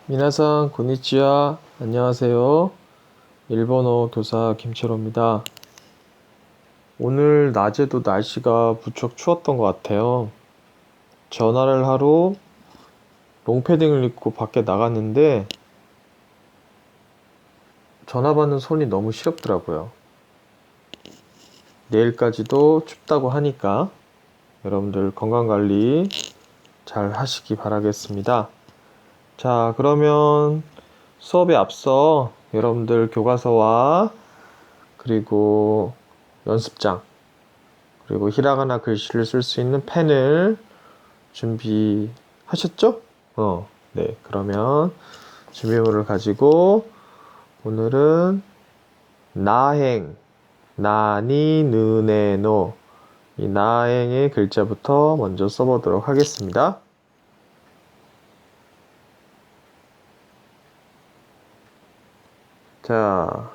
미나상 고니치와 안녕하세요. 일본어 교사 김철호입니다. 오늘 낮에도 날씨가 무척 추웠던 것 같아요. 전화를 하러 롱패딩을 입고 밖에 나갔는데 전화 받는 손이 너무 시렵더라고요. 내일까지도 춥다고 하니까 여러분들 건강관리 잘 하시기 바라겠습니다. 자, 그러면 수업에 앞서 여러분들 교과서와 그리고 연습장 그리고 히라가나 글씨를 쓸 수 있는 펜을 준비하셨죠? 네. 그러면 준비물을 가지고 오늘은 나행, 나니, 느네, 노 이 나행의 글자부터 먼저 써보도록 하겠습니다. 자,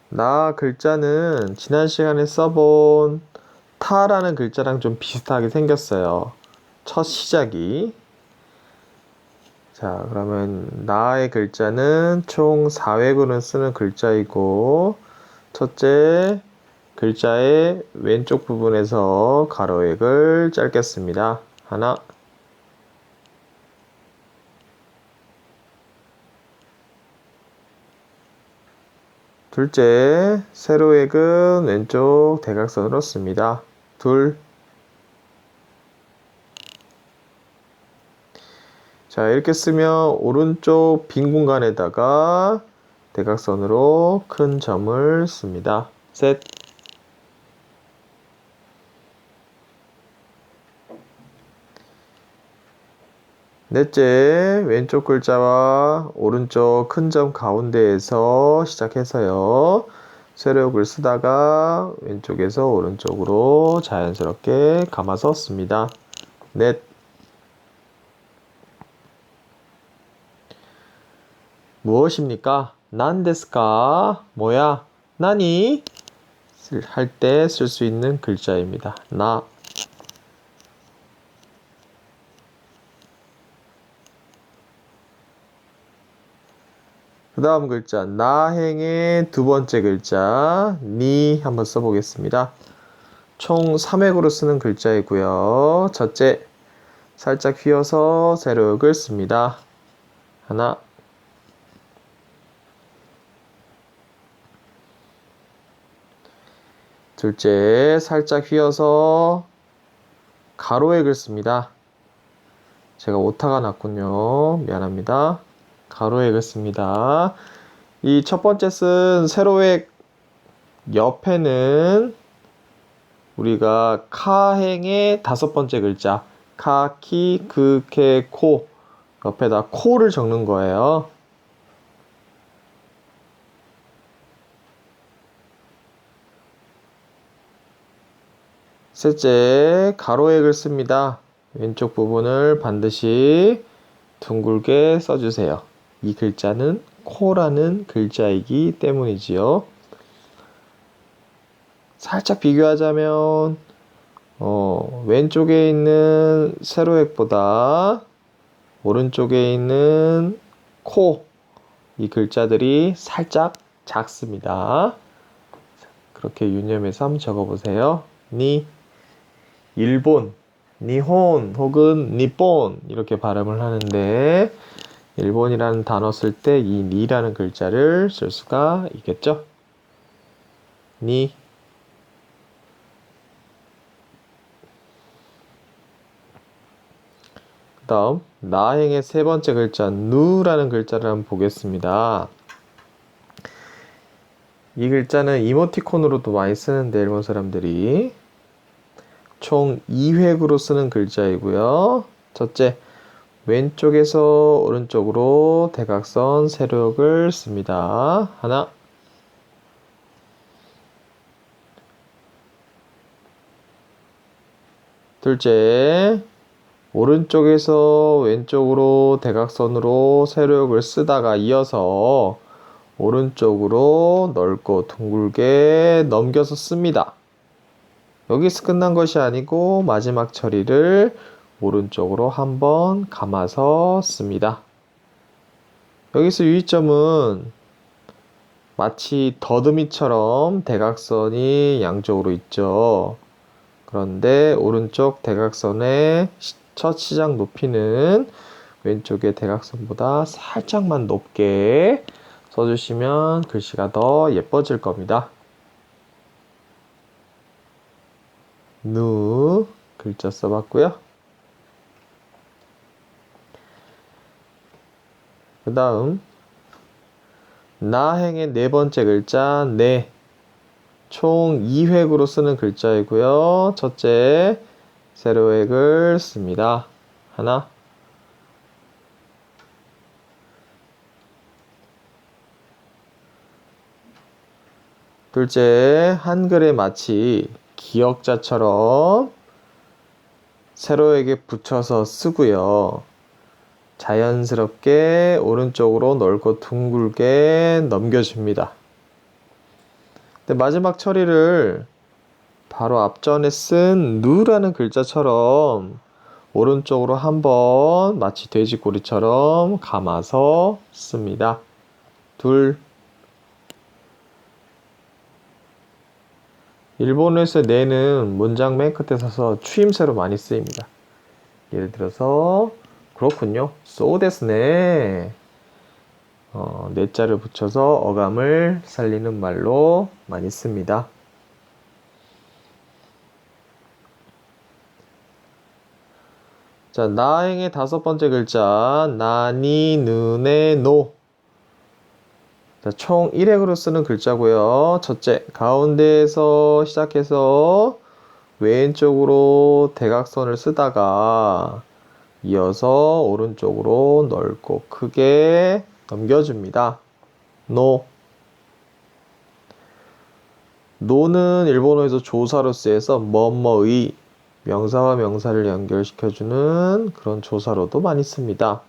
나 글자는 지난 시간에 써본 타라는 글자랑 좀 비슷하게 생겼어요. 첫 시작이. 자, 그러면 나의 글자는 총 4획으로 쓰는 글자이고 첫째 글자의 왼쪽 부분에서 가로획을 짧겠습니다. 하나, 둘째 세로획은 왼쪽 대각선으로 씁니다. 둘. 자, 이렇게 쓰면 오른쪽 빈 공간에다가 대각선으로 큰 점을 씁니다. 셋. 넷째, 왼쪽 글자와 오른쪽 큰 점 가운데에서 시작해서요. 세로역을 쓰다가 왼쪽에서 오른쪽으로 자연스럽게 감아서 씁니다. 넷. 무엇입니까? 난데스까? 뭐야? 나니? 할 때 쓸 수 있는 글자입니다. 나. 그 다음 글자 나행의 두 번째 글자 니 한번 써보겠습니다. 총 3획으로 쓰는 글자이고요. 첫째 살짝 휘어서 세로역을 씁니다. 하나, 둘째 살짝 휘어서 가로획을 씁니다. 제가 오타가 났군요. 미안합니다. 가로획을 씁니다. 이 첫 번째 쓴 세로획 옆에는 우리가 카행의 다섯 번째 글자 카, 키, 그, 케, 코 옆에다 코를 적는 거예요. 셋째, 가로획을 씁니다. 왼쪽 부분을 반드시 둥글게 써주세요. 이 글자는 코라는 글자이기 때문이지요. 살짝 비교하자면 왼쪽에 있는 세로획보다 오른쪽에 있는 코, 이 글자들이 살짝 작습니다. 그렇게 유념해서 한번 적어보세요. 니, 일본, 니혼 혹은 니폰 이렇게 발음을 하는데 일본이라는 단어 쓸 때 이 니라는 글자를 쓸 수가 있겠죠? 니. 그 다음 나행의 세 번째 글자 누라는 글자를 한번 보겠습니다. 이 글자는 이모티콘으로도 많이 쓰는데 일본 사람들이 총 2획으로 쓰는 글자이고요. 첫째, 왼쪽에서 오른쪽으로 대각선 세로역을 씁니다. 하나, 둘째, 오른쪽에서 왼쪽으로 대각선으로 세로역을 쓰다가 이어서 오른쪽으로 넓고 둥글게 넘겨서 씁니다. 여기서 끝난 것이 아니고 마지막 처리를 오른쪽으로 한번 감아서 씁니다. 여기서 유의점은 마치 더듬이처럼 대각선이 양쪽으로 있죠. 그런데 오른쪽 대각선의 첫 시작 높이는 왼쪽의 대각선보다 살짝만 높게 써주시면 글씨가 더 예뻐질 겁니다. 누 글자 써봤고요. 그 다음 나행의 네 번째 글자 네. 총 2획으로 쓰는 글자이고요. 첫째 세로획을 씁니다. 하나. 둘째, 한글에 마치 기역자처럼 세로에게 붙여서 쓰고요. 자연스럽게 오른쪽으로 넓고 둥글게 넘겨줍니다. 근데 마지막 처리를 바로 앞전에 쓴 누라는 글자처럼 오른쪽으로 한번 마치 돼지꼬리처럼 감아서 씁니다. 둘. 일본어에서 네는 문장 맨 끝에 서서 추임새로 많이 쓰입니다. 예를 들어서 그렇군요. 소 데스네. 네자를 붙여서 어감을 살리는 말로 많이 씁니다. 자, 나행의 다섯 번째 글자 나니, 느네, 노. 자, 총 1획으로 쓰는 글자고요. 첫째, 가운데에서 시작해서 왼쪽으로 대각선을 쓰다가 이어서 오른쪽으로 넓고 크게 넘겨줍니다. 노. 노는 일본어에서 조사로 쓰여서 뭐뭐의 명사와 명사를 연결시켜주는 그런 조사로도 많이 씁니다.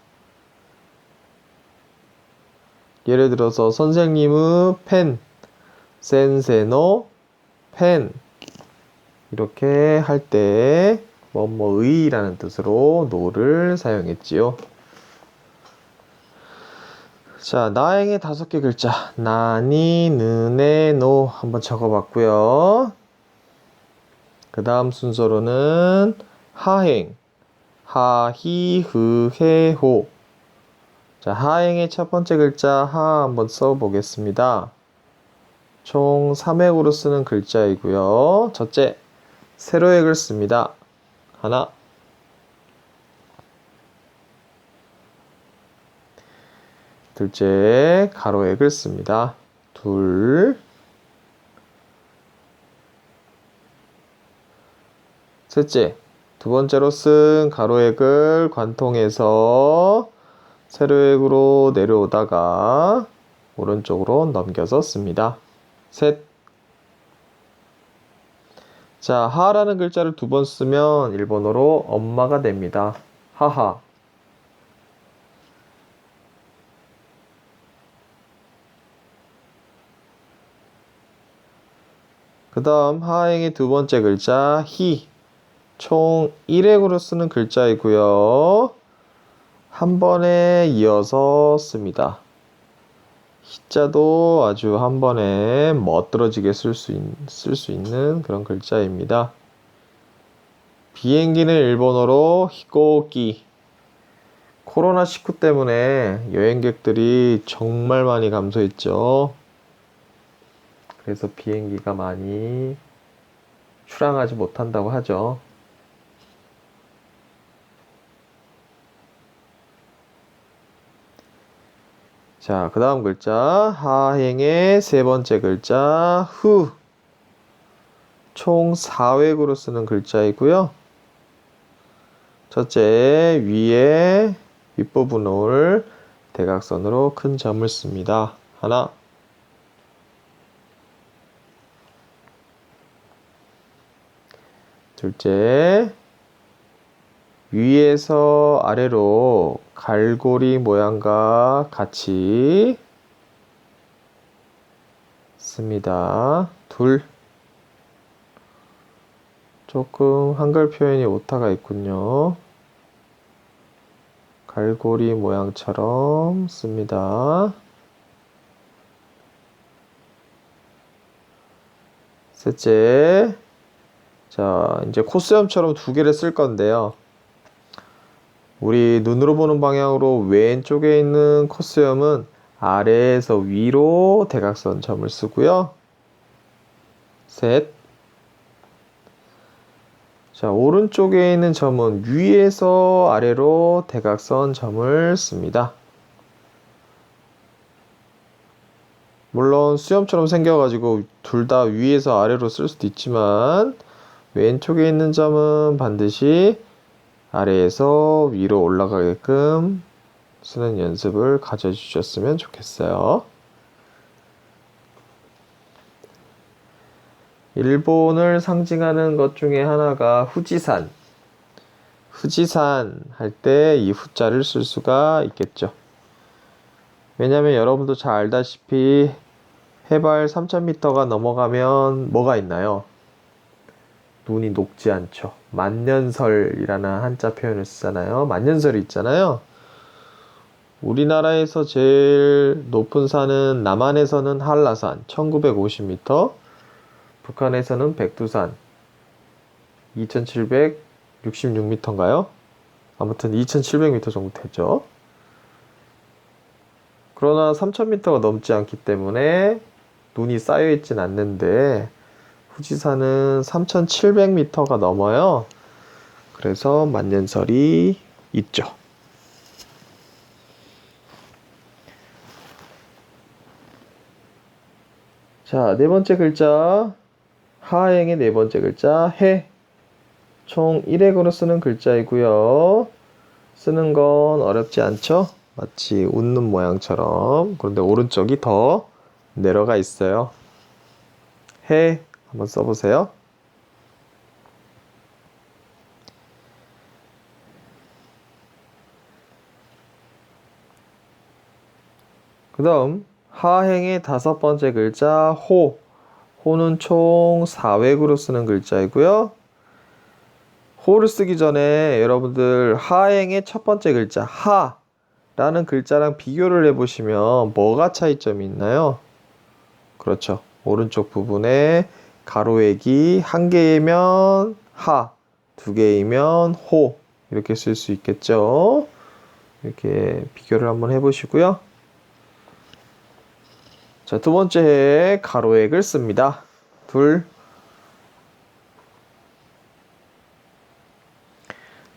예를 들어서 선생님의 펜, 센세노 펜 이렇게 할 때 뭐뭐의 라는 뜻으로 노를 사용했지요. 자, 나행의 다섯 개 글자 나니, 느네, 노 한번 적어봤고요. 그 다음 순서로는 하행 하히, 흐, 해, 호. 자, 하행의 첫 번째 글자 하 한번 써보겠습니다. 총 3획으로 쓰는 글자이고요. 첫째, 세로획을 씁니다. 하나. 둘째, 가로획을 씁니다. 둘. 셋째, 두 번째로 쓴 가로획을 관통해서 세로획으로 내려오다가 오른쪽으로 넘겨서 씁니다. 셋. 자, 하라는 글자를 두 번 쓰면 일본어로 엄마가 됩니다. 하하. 그 다음 하행의 두 번째 글자 히. 총 1획으로 쓰는 글자이고요. 한 번에 이어서 씁니다. 히자도 아주 한 번에 멋들어지게 쓸 수 있는 그런 글자입니다. 비행기는 일본어로 히코키. 코로나19 때문에 여행객들이 정말 많이 감소했죠. 그래서 비행기가 많이 출항하지 못한다고 하죠. 자, 그 다음 글자 하행의 세 번째 글자 후. 총 4획으로 쓰는 글자이고요. 첫째, 위에 윗부분을 대각선으로 큰 점을 씁니다. 하나. 둘째, 위에서 아래로 갈고리 모양과 같이 씁니다. 둘. 조금 한글 표현이 오타가 있군요. 갈고리 모양처럼 씁니다. 셋째, 자, 이제 콧수염처럼 두 개를 쓸 건데요. 우리 눈으로 보는 방향으로 왼쪽에 있는 콧수염은 아래에서 위로 대각선 점을 쓰고요. 셋. 자, 오른쪽에 있는 점은 위에서 아래로 대각선 점을 씁니다. 물론 수염처럼 생겨가지고 둘 다 위에서 아래로 쓸 수도 있지만 왼쪽에 있는 점은 반드시 아래에서 위로 올라가게끔 쓰는 연습을 가져주셨으면 좋겠어요. 일본을 상징하는 것 중에 하나가 후지산. 후지산 할 때 이 후자를 쓸 수가 있겠죠. 왜냐면 여러분도 잘 알다시피 해발 3000m가 넘어가면 뭐가 있나요? 눈이 녹지 않죠. 만년설이라는 한자 표현을 쓰잖아요. 만년설이 있잖아요. 우리나라에서 제일 높은 산은 남한에서는 한라산 1950m, 북한에서는 백두산 2766m인가요? 아무튼 2700m 정도 되죠. 그러나 3000m가 넘지 않기 때문에 눈이 쌓여 있진 않는데 후지산은 3700m가 넘어요. 그래서 만년설이 있죠. 자, 네 번째 글자. 하행의 네 번째 글자 해. 총 1획으로 쓰는 글자이고요. 쓰는 건 어렵지 않죠? 마치 웃는 모양처럼. 그런데 오른쪽이 더 내려가 있어요. 해 한번 써보세요. 그 다음 하행의 다섯 번째 글자 호. 호는 총 4획으로 쓰는 글자이고요. 호를 쓰기 전에 여러분들 하행의 첫 번째 글자 하라는 글자랑 비교를 해보시면 뭐가 차이점이 있나요? 그렇죠. 오른쪽 부분에 가로액이 한 개이면 하, 두 개이면 호 이렇게 쓸 수 있겠죠. 이렇게 비교를 한번 해보시고요. 자, 두 번째 해 가로액을 씁니다. 둘.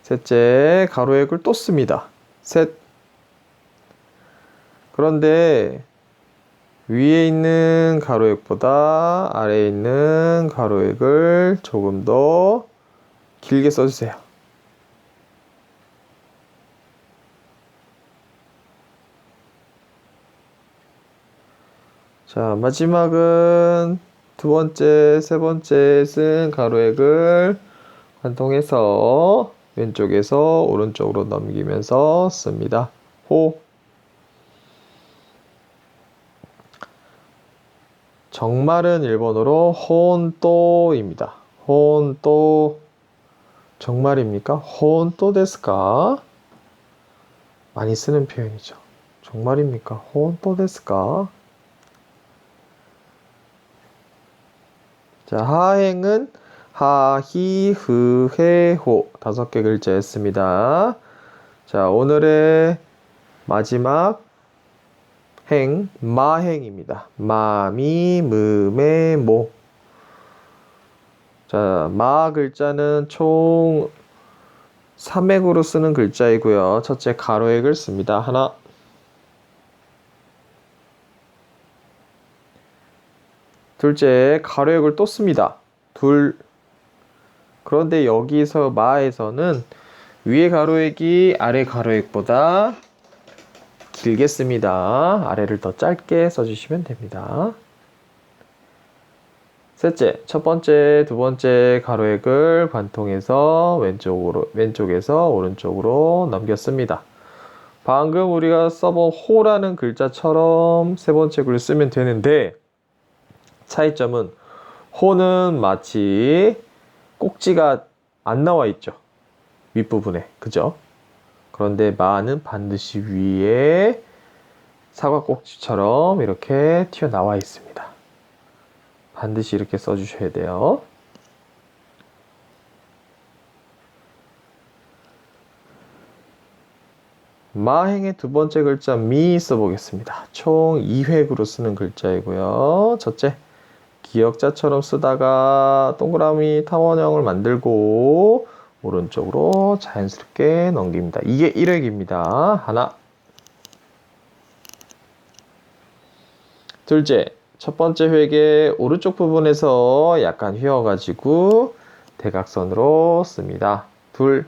셋째 가로액을 또 씁니다. 셋. 그런데 위에 있는 가로액보다 아래에 있는 가로액을 조금 더 길게 써주세요. 자, 마지막은 두 번째, 세 번째 쓴 가로액을 관통해서 왼쪽에서 오른쪽으로 넘기면서 씁니다. 호. 정말은 일본어로 혼또입니다. 혼또. 정말입니까? 혼또 데스까? 많이 쓰는 표현이죠. 정말입니까? 혼또 데스까? 자, 하행은 하, 히, 흐, 해, 호 다섯 개 글자였습니다. 자, 오늘의 마지막 행, 마행입니다. 마, 미, 무, 매, 모. 자, 마 글자는 총 3획으로 쓰는 글자이고요. 첫째 가로액을 씁니다. 하나. 둘째 가로액을 또 씁니다. 둘. 그런데 여기서 마에서는 위에 가로액이 아래 가로액보다 길게 씁니다. 아래를 더 짧게 써주시면 됩니다. 셋째, 첫 번째, 두 번째 가로액을 관통해서 왼쪽에서 오른쪽으로 넘겼습니다. 방금 우리가 써본 호라는 글자처럼 세 번째 글을 쓰면 되는데 차이점은 호는 마치 꼭지가 안 나와 있죠. 윗부분에. 그죠? 그런데 마는 반드시 위에 사과 꼭지처럼 이렇게 튀어나와 있습니다. 반드시 이렇게 써주셔야 돼요. 마행의 두 번째 글자 미 써보겠습니다. 총 2획으로 쓰는 글자이고요. 첫째, 기역자처럼 쓰다가 동그라미 타원형을 만들고 오른쪽으로 자연스럽게 넘깁니다. 이게 1획입니다. 하나. 둘째, 첫 번째 획의 오른쪽 부분에서 약간 휘어가지고 대각선으로 씁니다. 둘.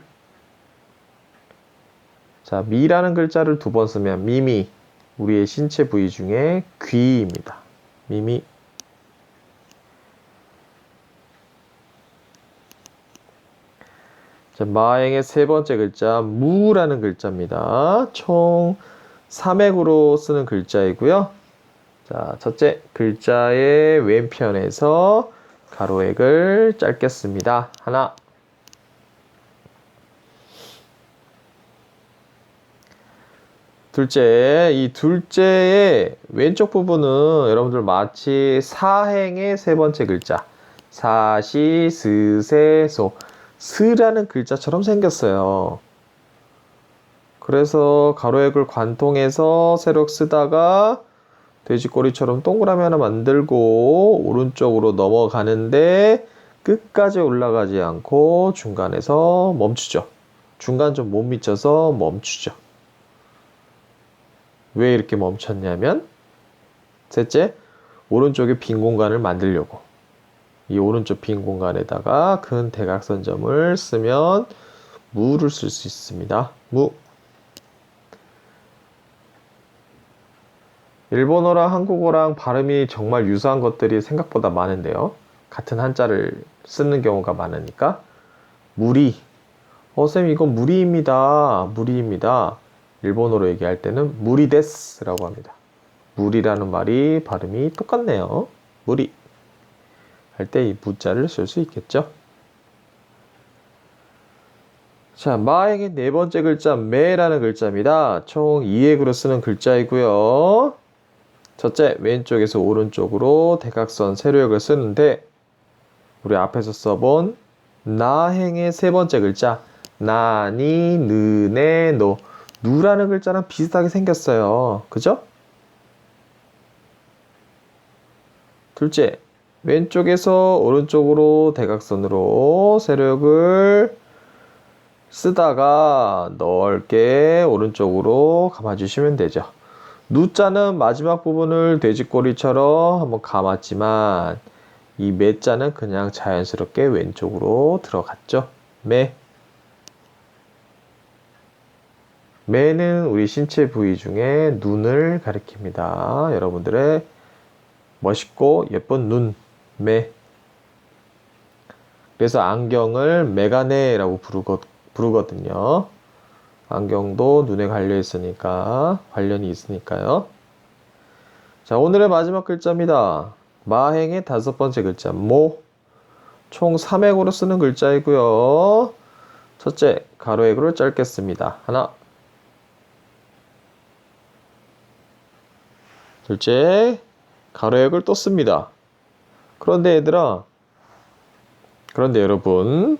자, 미라는 글자를 두 번 쓰면 미미. 우리의 신체 부위 중에 귀입니다. 미미. 자, 마행의 세 번째 글자 무라는 글자입니다. 총 3획으로 쓰는 글자이고요. 자, 첫째, 글자의 왼편에서 가로획을 짧게 씁니다. 하나. 둘째, 이 둘째의 왼쪽 부분은 여러분들 마치 사행의 세 번째 글자 사시, 스, 세, 소 스라는 글자처럼 생겼어요. 그래서 가로획을 관통해서 세력 쓰다가 돼지꼬리처럼 동그라미 하나 만들고 오른쪽으로 넘어가는데 끝까지 올라가지 않고 중간에서 멈추죠. 중간 좀 못 미쳐서 멈추죠. 왜 이렇게 멈췄냐면 셋째, 오른쪽에 빈 공간을 만들려고 이 오른쪽 빈 공간에다가 큰 대각선점을 쓰면 무를 쓸 수 있습니다. 무. 일본어랑 한국어랑 발음이 정말 유사한 것들이 생각보다 많은데요. 같은 한자를 쓰는 경우가 많으니까 무리. 쌤 이건 무리입니다. 무리입니다. 일본어로 얘기할 때는 무리데스라고 합니다. 무리라는 말이 발음이 똑같네요. 무리. 할 때 이 무자를 쓸 수 있겠죠. 자, 마행의 네 번째 글자 매라는 글자입니다. 총 2획으로 쓰는 글자이고요. 첫째, 왼쪽에서 오른쪽으로 대각선 세로역을 쓰는데 우리 앞에서 써본 나행의 세 번째 글자 나니, 느네, 노 누라는 글자랑 비슷하게 생겼어요. 그죠? 둘째, 왼쪽에서 오른쪽으로 대각선으로 세력을 쓰다가 넓게 오른쪽으로 감아주시면 되죠. 누자는 마지막 부분을 돼지꼬리처럼 한번 감았지만 이 매자는 그냥 자연스럽게 왼쪽으로 들어갔죠. 매. 매는 우리 신체 부위 중에 눈을 가리킵니다. 여러분들의 멋있고 예쁜 눈, 매. 그래서 안경을 메가네라고 부르거든요. 안경도 눈에 관련이 있으니까요. 자, 오늘의 마지막 글자입니다. 마행의 다섯 번째 글자, 모. 총 3획으로 쓰는 글자이고요. 첫째, 가로획으로 짧게 씁니다. 하나. 둘째, 가로획을 또 씁니다. 그런데 여러분,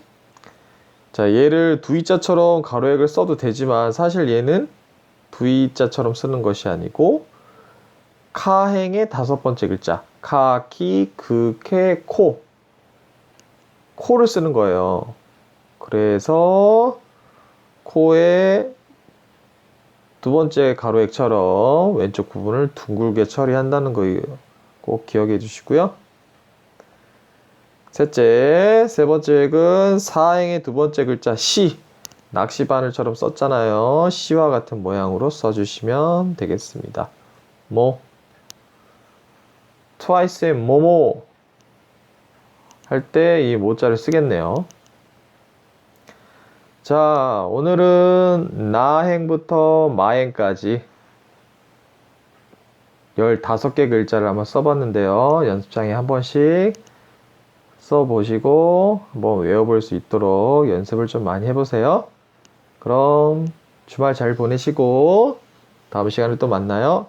자, 얘를 두이자처럼 가로획을 써도 되지만 사실 얘는 두이자처럼 쓰는 것이 아니고 카행의 다섯 번째 글자 카, 키, 그, 케, 코 코를 쓰는 거예요. 그래서 코의 두 번째 가로획처럼 왼쪽 부분을 둥글게 처리한다는 거 꼭 기억해 주시고요. 셋째, 세 번째 획은 사행의 두 번째 글자 시, 낚시 바늘처럼 썼잖아요. 시와 같은 모양으로 써주시면 되겠습니다. 뭐 트와이스의 뭐뭐 할 때 이 모자를 쓰겠네요. 자, 오늘은 나행부터 마행까지 15개 글자를 한번 써봤는데요. 연습장에 한 번씩 써보시고 한번 외워볼 수 있도록 연습을 좀 많이 해보세요. 그럼 주말 잘 보내시고 다음 시간에 또 만나요.